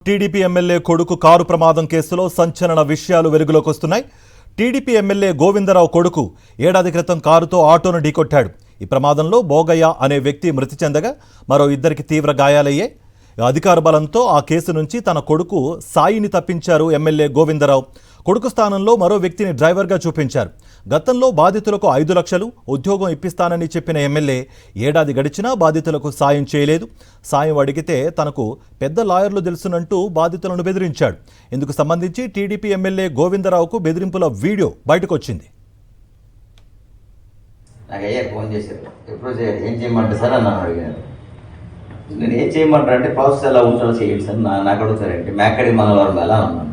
TDP MLA కొడుకు car ప్రమాదం కేసులో సంచలన విషయాలు వెలుగులోకి వస్తున్నాయి. టీడీపీ ఎమ్మెల్యే గోవిందరావు కొడుకు ఏడాది క్రితం కారుతో ఆటోను ఢీకొట్టాడు. ఈ ప్రమాదంలో భోగయ్య అనే వ్యక్తి మృతి చెందగా మరో ఇద్దరికి తీవ్ర గాయాలయ్యాయి. అధికార బలంతో ఆ కేసు నుంచి తన కొడుకు సాయిని తప్పించారు ఎమ్మెల్యే గోవిందరావు. కొడుకు స్థానంలో మరో వ్యక్తిని డ్రైవర్గా చూపించారు. గతంలో బాధితులకు 5 లక్షలు ఉద్యోగం ఇప్పిస్తానని చెప్పిన ఎమ్మెల్యే ఏడాది గడిచినా బాధితులకు సాయం చేయలేదు. సాయం అడిగితే తనకు పెద్ద లాయర్లు తెలుసునంటూ బాధితులను బెదిరించాడు. ఇందుకు సంబంధించి టీడీపీ ఎమ్మెల్యే గోవిందరావుకు బెదిరింపుల వీడియో బయటకొచ్చింది. నేను ఏం చేయమంటారు అంటే ప్రాసెస్ ఎలా ఉంటుందో చేయండి సార్. నాకు అడుగుతారంటే మేకడి మనవరం ఎలా ఉన్నాను,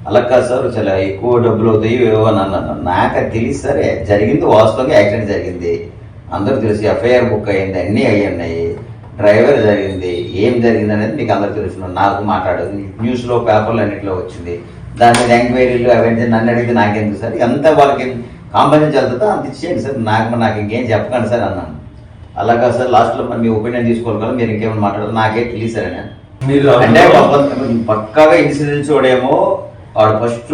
అలా కాదు సార్ చాలా ఎక్కువ డబ్బులు అవుతాయి ఏవో అని అన్నాను. నాకు అది తెలియదు సార్. జరిగింది వాస్తవంగా యాక్సిడెంట్ జరిగింది, అందరూ తెలిసి ఎఫ్ఐఆర్ బుక్ అయ్యింది, అన్నీ అయ్యాయి. డ్రైవర్ జరిగింది, ఏం జరిగింది అనేది మీకు అందరూ తెలుసు. నాకు మాట్లాడదు, న్యూస్లో పేపర్లు అన్నింటిలో వచ్చింది. దాని మీద ఎంక్వైరీలు అవన్నీ నన్ను అడిగితే నాకెందుకు సార్, ఎంత వాళ్ళకి కాంపెన్సేషన్ వెళ్తుందో అంత ఇచ్చేయండి సార్, నాకు ఇంకేం చెప్పకండి సార్ అన్నాను. అలాగా సార్ లాస్ట్లో మరి మీ ఒపీనియన్ తీసుకోవాలి కదా, మీరు ఇంకేమైనా మాట్లాడదు నాకే తెలియదు సార్ అని. అంటే పక్కాగా ఇన్సూరెన్స్ వాడేమో వాడు ఫస్ట్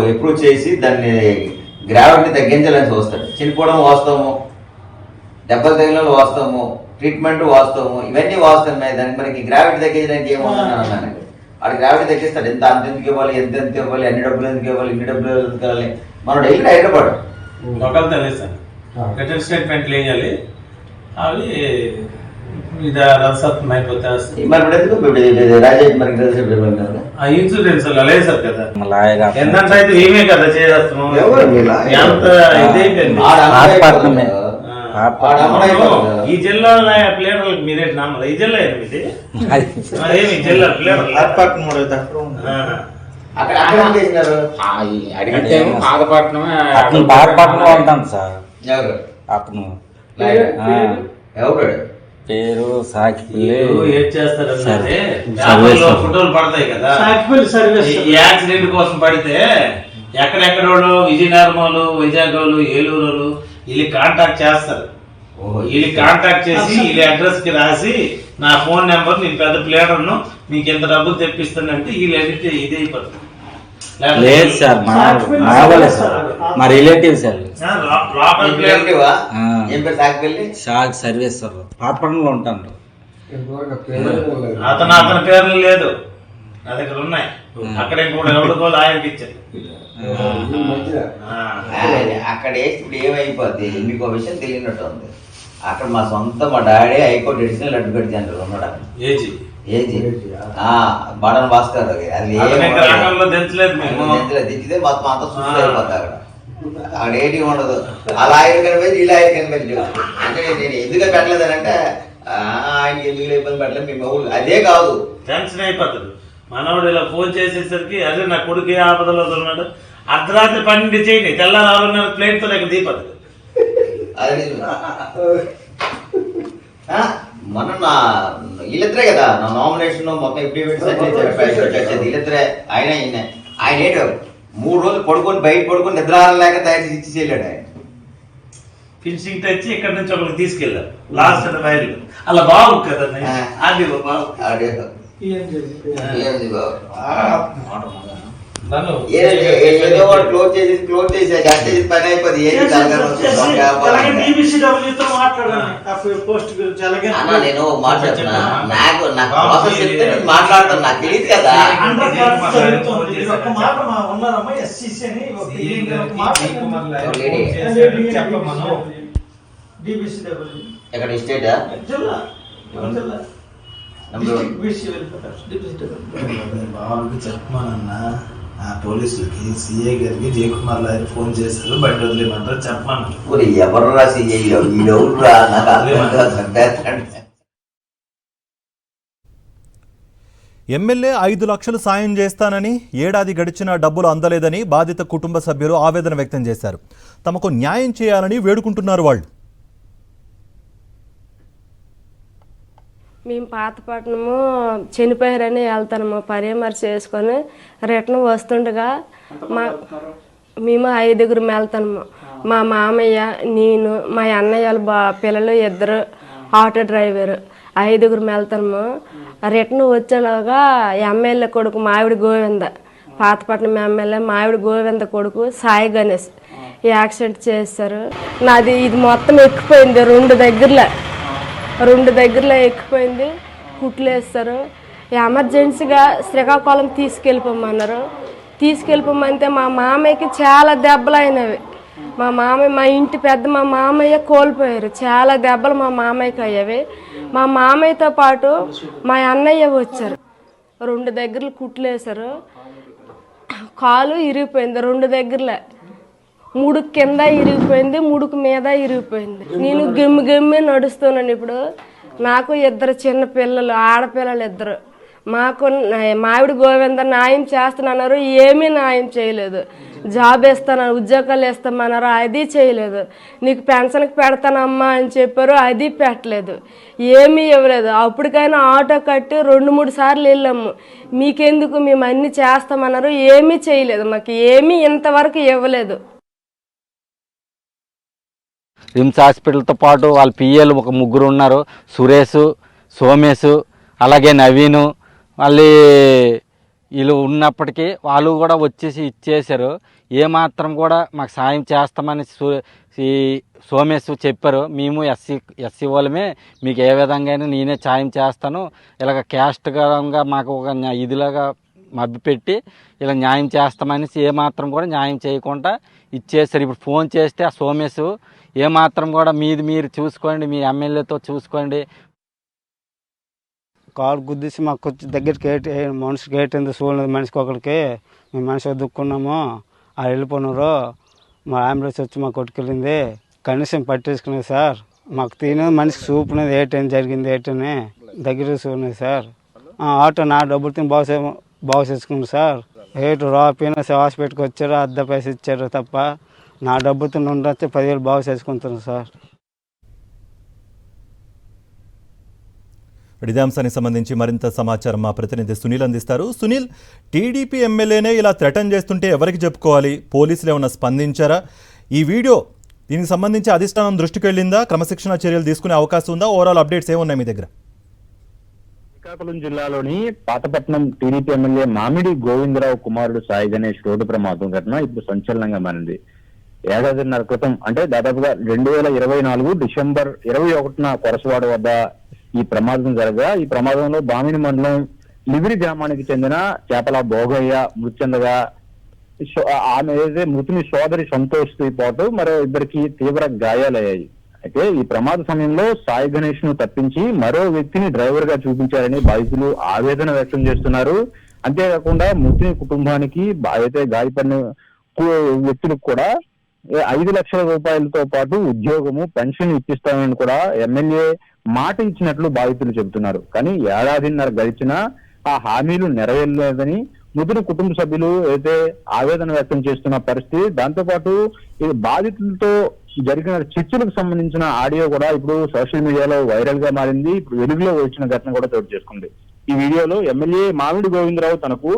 అప్రూవ్ చేసి దాన్ని గ్రావిటీని తగ్గించాలని చూస్తాడు. చనిపోవడం వాస్తవము, దెబ్బలు తగిలిన వాస్తవము, ట్రీట్మెంట్ వాస్తవము, ఇవన్నీ వాస్తవమే. దానికి మనకి గ్రావిటీ తగ్గించడానికి ఏమవుతున్నాను వాడు గ్రావిటీ తగ్గిస్తాడు. ఎంత అంత ఎందుకు ఇవ్వాలి, ఎంత ఇవ్వాలి, అన్ని డబ్బులు ఎందుకు ఇవ్వాలి, ఇన్ని డబ్బులు ఎందుకు ఇవ్వాలి, మనం డైలీ హైదరాబాద్ రిటర్న్ స్టేట్మెంట్లు వేయాలి. అవి ఇన్సూరెన్స్ లేదు సార్ కదా, ఏంటంటే అయితే ఏమే కదా చేస్తున్నాం. ఈ జిల్లా ప్లేయర్లకు మీరేంటి నామదా, ఈ జిల్లా ఏమిటి అదేమి జిల్లా ప్లేయర్ పాతపట్నం ఉంటాం సార్. అతను పేరు ఫోటోలు పడతాయి కదా, యాక్సిడెంట్ కోసం పడితే ఎక్కడెక్కడోళ్ళు విజయనగరంలో, వైజాగ్లో, ఏలూరు వీళ్ళు కాంటాక్ట్ చేస్తారు. వీళ్ళు కాంటాక్ట్ చేసి వీళ్ళ అడ్రస్ కి రాసి నా ఫోన్ నెంబర్, నేను పెద్ద ప్లేయర్ను, మీకు ఎంత డబ్బులు తెప్పిస్తానంటే వీళ్ళు ఎడిట్ ఇదే అయిపోతుంది. లేదు సార్, మా relative sir. Shock service sir, పాపంలో ఉంటాను. అతని పేర్లు లేదు నా దగ్గర ఉన్నాయి. అక్కడ కూడా ఎవరికోలు ఆయనకి ఇచ్చారు. అక్కడ ఇప్పుడు ఏమైపోద్ది, మీకు ఒక విషయం తెలియనట్టు ఉంది. అక్కడ మా సొంత మా daddy high court additional advocate general ఉన్నాడు. ఏజీ బడన్ భాస్కర్ అది దించితే మొత్తం అంతా సూచన అయిపోతుంది. అక్కడ ఏంటి ఉండదు. అలా ఆయన కనిపించి ఇలా ఆయన కనిపించి అంటే నేను ఎందుకు పెట్టలేదనంటే ఆయనకి ఎందుకు ఇబ్బంది పెట్టలేదు మీ మౌలు అదే కాదు, టెన్షన్ అయిపోతుంది. మనవాడు ఇలా ఫోన్ చేసేసరికి అదే నా కొడుకు ఆపదలో ఉన్నాడు, అర్ధరాత్రి 12 చేయండి, తెల్లారి 6:30 ప్లేట్ తో లేక దీపదు. అది మొన్న నా వీళ్ళిద్దరే కదా నా నామినేషన్ మొత్తం ఎఫిడేవిట్స్ వీళ్ళిద్దరే. ఆయన ఏంటో 3 రోజులు పడుకొని బయట పడుకొని నిద్ర లేక తయారు చేసి ఇచ్చి వెళ్ళాడు. ఆయన ఫినిషింగ్ తెచ్చి ఇక్కడ నుంచి ఒకరికి తీసుకెళ్ళారు లాస్ట్ వైర్లు. అలా బాగు కదా అది ఏదో క్లోజ్ చేసి పని అయిపోయింది. నేను మాట్లాడుతున్నా, నాకు మాట్లాడతాను, నాకు తెలియదు కదా. ఎక్కడ స్టేటా చెప్పమానన్నా పోలీసులకి, సిఐ గారికి జయకుమార్ లాయర్ ఫోన్ చేశారు, బయట వదిలేమంటారు చెప్పమన్నా. ఎవర్రా సిఐ ఎవరురా ఎమ్మెల్యే 5 లక్షలు సాయం చేస్తానని ఏడాది గడిచినా డబ్బులు అందలేదని బాధిత కుటుంబ సభ్యులు ఆవేదన వ్యక్తం చేశారు. తమకు న్యాయం చేయాలని వేడుకుంటున్నారు వాళ్ళు. మేము పాతపట్నము చనిపోయారని వెళ్తాము, పరామర్శ చేసుకొని రిటర్న్ వస్తుండగా మేము 5గురు వెళ్తాము. మా మామయ్య, నేను, మా అన్నయ్య పిల్లలు 2 ఆటో డ్రైవర్ 5గురు వెళ్తాము. రిటర్న్ వచ్చేలాగా ఎమ్మెల్యే కొడుకు మావిడి గోవింద, పాతపట్నం ఎమ్మెల్యే మావిడి గోవింద కొడుకు సాయి గణేష్ యాక్సిడెంట్ చేశారు. నాది ఇది మొత్తం ఎక్కిపోయింది, రెండు దగ్గరలో ఎక్కిపోయింది. కుట్లు వేస్తారు. ఎమర్జెన్సీగా శ్రీకాకుళం తీసుకెళ్ళిపోమంటే మా మామయ్యకి చాలా దెబ్బలు అయినవి. మా ఇంటి పెద్ద మా మామయ్య కోల్పోయారు. చాలా దెబ్బలు మా మామయ్యకి అయ్యేవి. మా మామయ్యతో పాటు మా అన్నయ్య వచ్చారు. 2 దగ్గరలు కుట్లు వేశారు. కాలు ఇరిగిపోయింది 2 దగ్గరలో. ముడుకు కింద ఇరిగిపోయింది, ముడుకు మీద ఇరిగిపోయింది. నేను గమ్మి నడుస్తున్నాను. ఇప్పుడు నాకు 2 చిన్న పిల్లలు, ఆడపిల్లలు 2. మాకు మావిడి గోవింద న్యాయం చేస్తున్నారు, ఏమీ న్యాయం చేయలేదు. జాబ్ ఇస్తాను, ఉద్యోగాలు ఇస్తామన్నారు, అది చేయలేదు. నీకు పెన్షన్కి పెడతానమ్మా అని చెప్పారు, అది పెట్టలేదు, ఏమీ ఇవ్వలేదు. అప్పటికైనా ఆటో కట్టి 2-3 సార్లు వెళ్ళాము. మీకెందుకు, మేము అన్నీ చేస్తామన్నారు, ఏమీ చేయలేదు. మాకు ఏమీ ఇంతవరకు ఇవ్వలేదు. రిమ్స్ హాస్పిటల్తో పాటు వాళ్ళ పిఏలు ఒక 3 ఉన్నారు. సురేష్, సోమేష్, అలాగే నవీను, మళ్ళీ వీళ్ళు ఉన్నప్పటికీ వాళ్ళు కూడా వచ్చేసి ఇచ్చేశారు. ఏమాత్రం కూడా మాకు సాయం చేస్తామని సోమేష్ చెప్పారు. మేము ఎస్సీ వాళ్ళమే, మీకు ఏ విధంగా నేనే సాయం చేస్తాను, ఇలాగ క్యాస్ట్గా మాకు ఒక ఇదిలాగా మభ్యపెట్టి ఇలా న్యాయం చేస్తామని ఏమాత్రం కూడా న్యాయం చేయకుండా ఇచ్చేసారు. ఇప్పుడు ఫోన్ చేస్తే ఆ సోమేష్ ఏమాత్రం కూడా మీరు చూసుకోండి, మీ ఎమ్మెల్యేతో చూసుకోండి. కారు గుద్దేసి మాకు వచ్చి దగ్గరికి మనిషికి ఏంటంటే చూడలేదు. మనిషికి ఒకరికి మేము మనిషి వదుక్కున్నాము, ఆ వెళ్ళిపోయినారు. మా అంబులెన్స్ వచ్చి మాకు కొట్టుకెళ్ళింది. కనీసం పట్టేసుకునేది సార్. మాకు మనిషికి చూపునేది ఏంటని జరిగింది ఏంటని దగ్గర చూడలేదు సార్. ఆటో నా డబ్బులు తిని బాగు చేసుకున్నాను సార్. రాపిన హాస్పిటల్కి వచ్చారు, 10 పైసలు ఇచ్చారు తప్ప నా డబ్బుతో ఉండొచ్చి 10,000 బాగు చేసుకుంటున్నాను సార్. ఇదే అంశానికి సంబంధించి మరింత సమాచారం మా ప్రతినిధి సునీల్ అందిస్తారు. సునీల్, టీడీపీ ఎమ్మెల్యేనే ఇలా థ్రెటన్ చేస్తుంటే ఎవరికి చెప్పుకోవాలి? పోలీసులు ఏమైనా స్పందించారా? ఈ వీడియో దీనికి సంబంధించి అధిష్టానం దృష్టికి వెళ్ళిందా? క్రమశిక్షణ చర్యలు తీసుకునే అవకాశం ఉందా? ఓవరాల్ అప్డేట్స్ ఏమున్నాయి మీ దగ్గర? శ్రీకాకుళం జిల్లాలోని పాతపట్నం టీడీపీ ఎమ్మెల్యే మామిడి గోవిందరావు కుమారుడు సాయి గణేష్ రోడ్డు ప్రమాదం ఘటన ఇప్పుడు సంచలనంగా మారింది. 1.5 ఏళ్ల క్రితం, అంటే దాదాపుగా 2024 డిసెంబర్ 21న కొరసవాడ వద్ద ఈ ప్రమాదం జరగా, ఈ ప్రమాదంలో బామిని మండలం లివిరి గ్రామానికి చెందిన చేపల భోగయ్య మృతి చెందగా, ఆమె ఏదైతే మృతుని సోదరి సంతోష్ తో పాటు మరో 2 తీవ్ర గాయాలయ్యాయి. అయితే ఈ ప్రమాద సమయంలో సాయి గణేష్ ను తప్పించి మరో వ్యక్తిని డ్రైవర్ గా చూపించారని బాధితులు ఆవేదన వ్యక్తం చేస్తున్నారు. అంతేకాకుండా మృతుని కుటుంబానికి అయితే గాయపడిన వ్యక్తులకు కూడా 5 లక్షల రూపాయలతో పాటు ఉద్యోగము, పెన్షన్ ఇప్పిస్తామని కూడా ఎమ్మెల్యే మాట ఇచ్చినట్లు బాధితులు చెబుతున్నారు. కానీ 1.5 ఏళ్ల గడిచినా ఆ హామీలు నెరవేరలేదని మృతుని కుటుంబ సభ్యులు అయితే ఆవేదన వ్యక్తం చేస్తున్న పరిస్థితి. దాంతో పాటు ఈ బాధితులతో జరిగిన చర్చలకు సంబంధించిన ఆడియో కూడా ఇప్పుడు సోషల్ మీడియాలో వైరల్ గా మారింది. ఇప్పుడు వెలుగులో వచ్చిన ఘటన కూడా చోటు చేసుకుంది. ఈ వీడియోలో ఎమ్మెల్యే మామిడి గోవిందరావు తనకు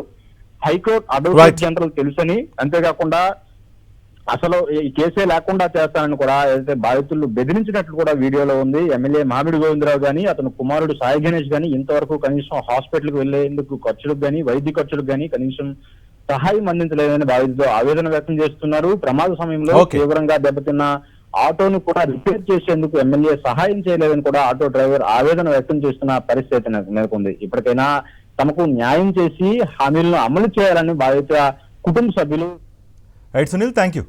హైకోర్టు అడ్వకేట్ జనరల్ తెలుసని, అంతేకాకుండా అసలు ఈ కేసే లేకుండా చేస్తానని కూడా ఏదైతే బాధితులు బెదిరించినట్లు కూడా వీడియోలో ఉంది. ఎమ్మెల్యే మామిడి గోవిందరావు గానీ అతని కుమారుడు సాయి గణేష్ గానీ ఇంతవరకు కనీసం హాస్పిటల్కి వెళ్లేందుకు ఖర్చులకు గానీ, వైద్య ఖర్చులకు గానీ కనీసం సహాయం అందించలేదని బాధితులు ఆవేదన వ్యక్తం చేస్తున్నారు. ప్రమాద సమయంలో తీవ్రంగా దెబ్బతిన్న ఆటోను కూడా రిపేర్ చేసేందుకు ఎమ్మెల్యే సహాయం చేయలేదని కూడా ఆటో డ్రైవర్ ఆవేదన వ్యక్తం చేస్తున్న పరిస్థితి నెలకొంది. ఇప్పటికైనా తమకు న్యాయం చేసి హామీలను అమలు చేయాలని బాధిత కుటుంబ సభ్యులు. Right Sunil, thank you.